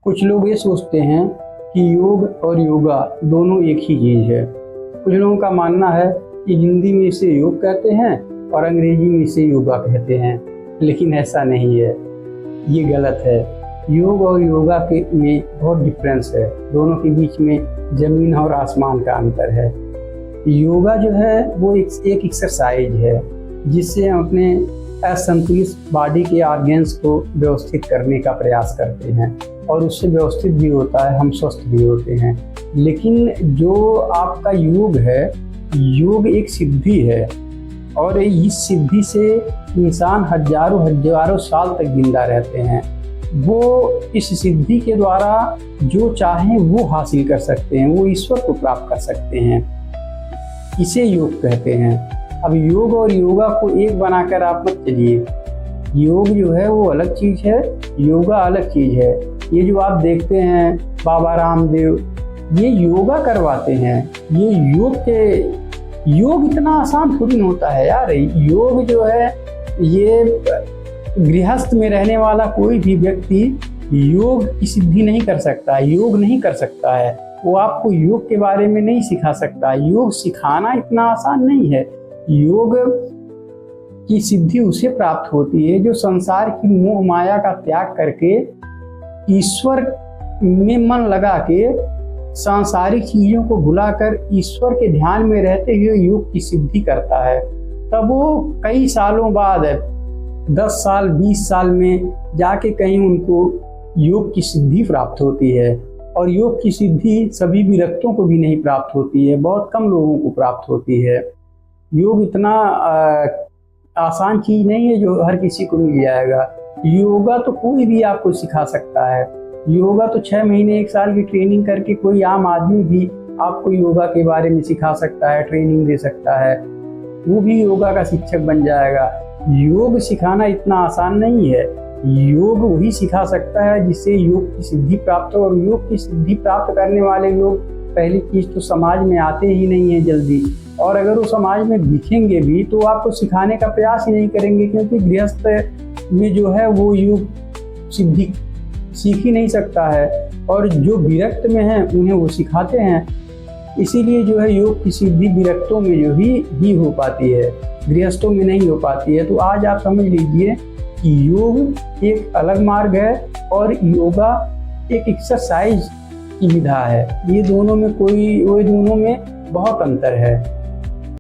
कुछ लोग ये सोचते हैं कि योग और योगा दोनों एक ही चीज़ है। कुछ लोगों का मानना है कि हिंदी में इसे योग कहते हैं और अंग्रेजी में इसे योगा कहते हैं, लेकिन ऐसा नहीं है, ये गलत है। योग और योगा के में बहुत डिफरेंस है, दोनों के बीच में ज़मीन और आसमान का अंतर है। योगा जो है वो एक एक्सरसाइज है जिससे हम अपने असंतुलित बॉडी के ऑर्गेन्स को व्यवस्थित करने का प्रयास करते हैं और उससे व्यवस्थित भी होता है, हम स्वस्थ भी होते हैं। लेकिन जो आपका योग है, योग एक सिद्धि है और इस सिद्धि से इंसान हजारों साल तक जिंदा रहते हैं। वो इस सिद्धि के द्वारा जो चाहें वो हासिल कर सकते हैं, वो ईश्वर को प्राप्त कर सकते हैं। इसे योग कहते हैं। अब योग और योगा को एक बनाकर आप मत चलिए। योग जो है वो अलग चीज़ है, योगा अलग चीज़ है। ये जो आप देखते हैं बाबा रामदेव, ये योगा करवाते हैं। ये योग इतना आसान थोड़ी होता है यार। योग जो है, ये गृहस्थ में रहने वाला कोई भी व्यक्ति योग की सिद्धि नहीं कर सकता, योग नहीं कर सकता है। वो आपको योग के बारे में नहीं सिखा सकता। योग सिखाना इतना आसान नहीं है। योग की सिद्धि उसे प्राप्त होती है जो संसार की मोह माया का त्याग करके ईश्वर में मन लगा के सांसारिक चीजों को भुलाकर ईश्वर के ध्यान में रहते हुए योग की सिद्धि करता है। तब वो कई सालों बाद 10 साल 20 साल में जाके कहीं उनको योग की सिद्धि प्राप्त होती है। और योग की सिद्धि सभी विरक्तों को भी नहीं प्राप्त होती है, बहुत कम लोगों को प्राप्त होती है। योग इतना आसान चीज नहीं है जो हर किसी को मिल जाएगा। योगा तो कोई भी आपको सिखा सकता है। योगा तो 6 महीने 1 साल की ट्रेनिंग करके कोई आम आदमी भी आपको योगा के बारे में सिखा सकता है, ट्रेनिंग दे सकता है, वो भी योगा का शिक्षक बन जाएगा। योग सिखाना इतना आसान नहीं है। योग वही सिखा सकता है जिससे योग की सिद्धि प्राप्त हो, और योग की सिद्धि प्राप्त करने वाले लोग पहली चीज तो समाज में आते ही नहीं है जल्दी, और अगर वो समाज में दिखेंगे भी तो आपको सिखाने का प्रयास ही नहीं करेंगे, क्योंकि गृहस्थ में जो है वो योग सिद्धि सीख ही नहीं सकता है, और जो विरक्त में हैं उन्हें वो सिखाते हैं। इसीलिए जो है योग की सिद्धि विरक्तों में जो ही हो पाती है, गृहस्थों में नहीं हो पाती है। तो आज आप समझ लीजिए कि योग एक अलग मार्ग है और योगा एक एक्सरसाइज की विधा है। ये दोनों में बहुत अंतर है।